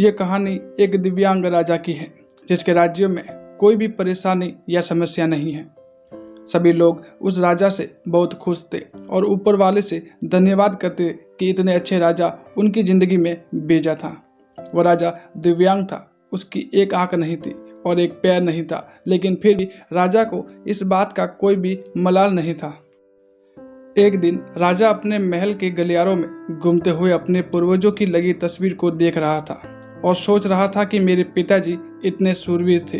ये कहानी एक दिव्यांग राजा की है जिसके राज्य में कोई भी परेशानी या समस्या नहीं है। सभी लोग उस राजा से बहुत खुश थे और ऊपर वाले से धन्यवाद करते कि इतने अच्छे राजा उनकी जिंदगी में भेजा था। वह राजा दिव्यांग था, उसकी एक आंख नहीं थी और एक पैर नहीं था, लेकिन फिर भी राजा को इस बात का कोई भी मलाल नहीं था। एक दिन राजा अपने महल के गलियारों में घूमते हुए अपने पूर्वजों की लगी तस्वीर को देख रहा था और सोच रहा था कि मेरे पिताजी इतने शूरवीर थे,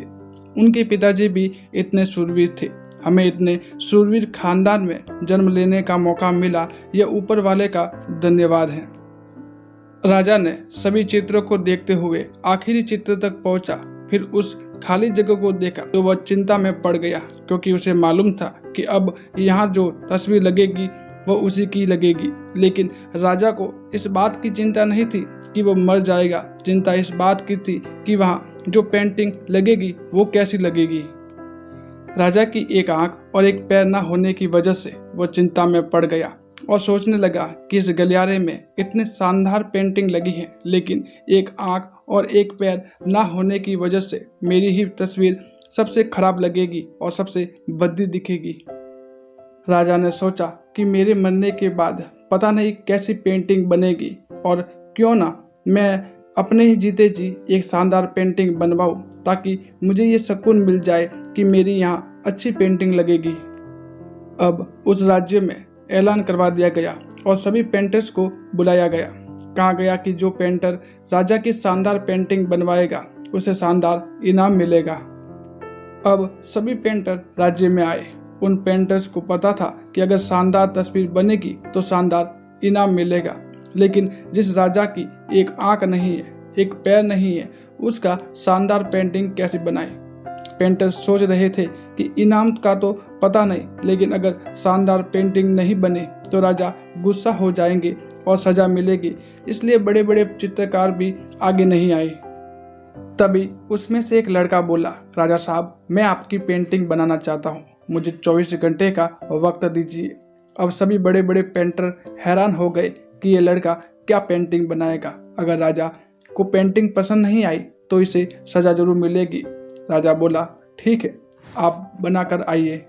उनके पिताजी भी इतने शूरवीर थे, हमें इतने शूरवीर खानदान में जन्म लेने का मौका मिला, यह ऊपर वाले का धन्यवाद है। राजा ने सभी चित्रों को देखते हुए आखिरी चित्र तक पहुंचा, फिर उस खाली जगह को देखा तो वह चिंता में पड़ गया, क्योंकि उसे मालूम था कि अब यहाँ जो तस्वीर लगेगी वह उसी की लगेगी। लेकिन राजा को इस बात की चिंता नहीं थी कि वो मर जाएगा, चिंता इस बात की थी कि वहाँ जो पेंटिंग लगेगी वो कैसी लगेगी। राजा की एक आंख और एक पैर न होने की वजह से वो चिंता में पड़ गया और सोचने लगा कि इस गलियारे में इतने शानदार पेंटिंग लगी है, लेकिन एक आंख और एक पैर ना होने की वजह से मेरी ही तस्वीर सबसे खराब लगेगी और सबसे भद्दी दिखेगी। राजा ने सोचा कि मेरे मरने के बाद पता नहीं कैसी पेंटिंग बनेगी, और क्यों ना मैं अपने ही जीते जी एक शानदार पेंटिंग बनवाऊं, ताकि मुझे ये सुकून मिल जाए कि मेरी यहाँ अच्छी पेंटिंग लगेगी। अब उस राज्य में ऐलान करवा दिया गया और सभी पेंटर्स को बुलाया गया। कहा गया कि जो पेंटर राजा की शानदार पेंटिंग बनवाएगा उसे शानदार इनाम मिलेगा। अब सभी पेंटर राज्य में आए। उन पेंटर्स को पता था कि अगर शानदार तस्वीर बनेगी तो शानदार इनाम मिलेगा, लेकिन जिस राजा की एक आंख नहीं है, एक पैर नहीं है, उसका शानदार पेंटिंग कैसे बनाए। पेंटर्स सोच रहे थे कि इनाम का तो पता नहीं, लेकिन अगर शानदार पेंटिंग नहीं बने तो राजा गुस्सा हो जाएंगे और सजा मिलेगी, इसलिए बड़े बड़े चित्रकार भी आगे नहीं आए। तभी उसमें से एक लड़का बोला, राजा साहब, मैं आपकी पेंटिंग बनाना चाहता हूँ, मुझे 24 घंटे का वक्त दीजिए। अब सभी बड़े बड़े पेंटर हैरान हो गए कि ये लड़का क्या पेंटिंग बनाएगा। अगर राजा को पेंटिंग पसंद नहीं आई तो इसे सजा जरूर मिलेगी। राजा बोला, ठीक है, आप बनाकर आइए।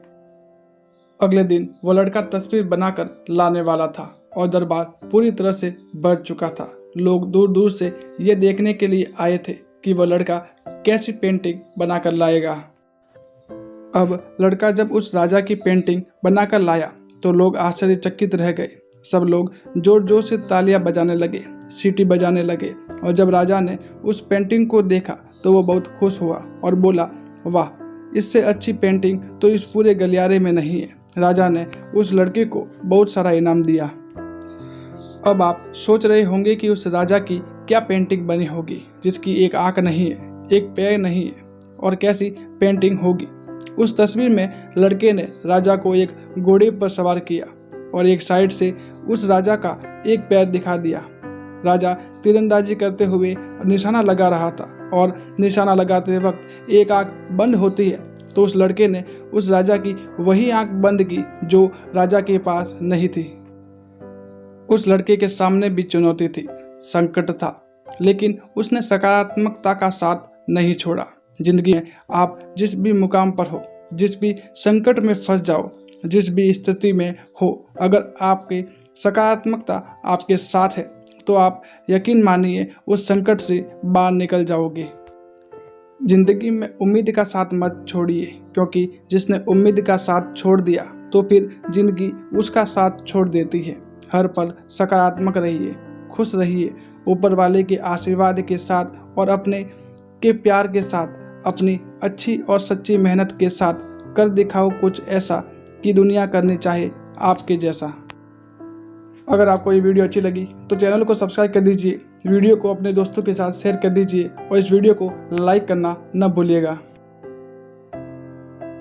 अगले दिन वो लड़का तस्वीर बनाकर लाने वाला था और दरबार पूरी तरह से भर चुका था। लोग दूर दूर से ये देखने के लिए आए थे कि वो लड़का कैसी पेंटिंग बनाकर लाएगा। अब लड़का जब उस राजा की पेंटिंग बनाकर लाया तो लोग आश्चर्यचकित रह गए। सब लोग जोर जोर से तालियां बजाने लगे, सीटी बजाने लगे, और जब राजा ने उस पेंटिंग को देखा तो वो बहुत खुश हुआ और बोला, वाह, इससे अच्छी पेंटिंग तो इस पूरे गलियारे में नहीं है। राजा ने उस लड़के को बहुत सारा इनाम दिया। अब आप सोच रहे होंगे कि उस राजा की क्या पेंटिंग बनी होगी जिसकी एक आंख नहीं है, एक पैर नहीं है, और कैसी पेंटिंग होगी। उस तस्वीर में लड़के ने राजा को एक घोड़े पर सवार किया और एक साइड से उस राजा का एक पैर दिखा दिया। राजा तीरंदाजी करते हुए निशाना लगा रहा था और निशाना लगाते वक्त एक आंख बंद होती है तो उस लड़के ने उस राजा की वही आंख बंद की जो राजा के पास नहीं थी। उस लड़के के सामने भी चुनौती थी, संकट था, लेकिन उसने सकारात्मकता का साथ नहीं छोड़ा। जिंदगी में आप जिस भी मुकाम पर हो, जिस भी संकट में फंस जाओ, जिस भी स्थिति में हो, अगर आपकी सकारात्मकता आपके साथ है तो आप यकीन मानिए उस संकट से बाहर निकल जाओगे। जिंदगी में उम्मीद का साथ मत छोड़िए, क्योंकि जिसने उम्मीद का साथ छोड़ दिया तो फिर जिंदगी उसका साथ छोड़ देती है। हर पल सकारात्मक रहिए, खुश रहिए, ऊपर वाले के आशीर्वाद के साथ और अपने के प्यार के साथ, अपनी अच्छी और सच्ची मेहनत के साथ कर दिखाओ कुछ ऐसा कि दुनिया करनी चाहे आपके जैसा। अगर आपको ये वीडियो अच्छी लगी तो चैनल को सब्सक्राइब कर दीजिए, वीडियो को अपने दोस्तों के साथ शेयर कर दीजिए और इस वीडियो को लाइक करना न भूलिएगा।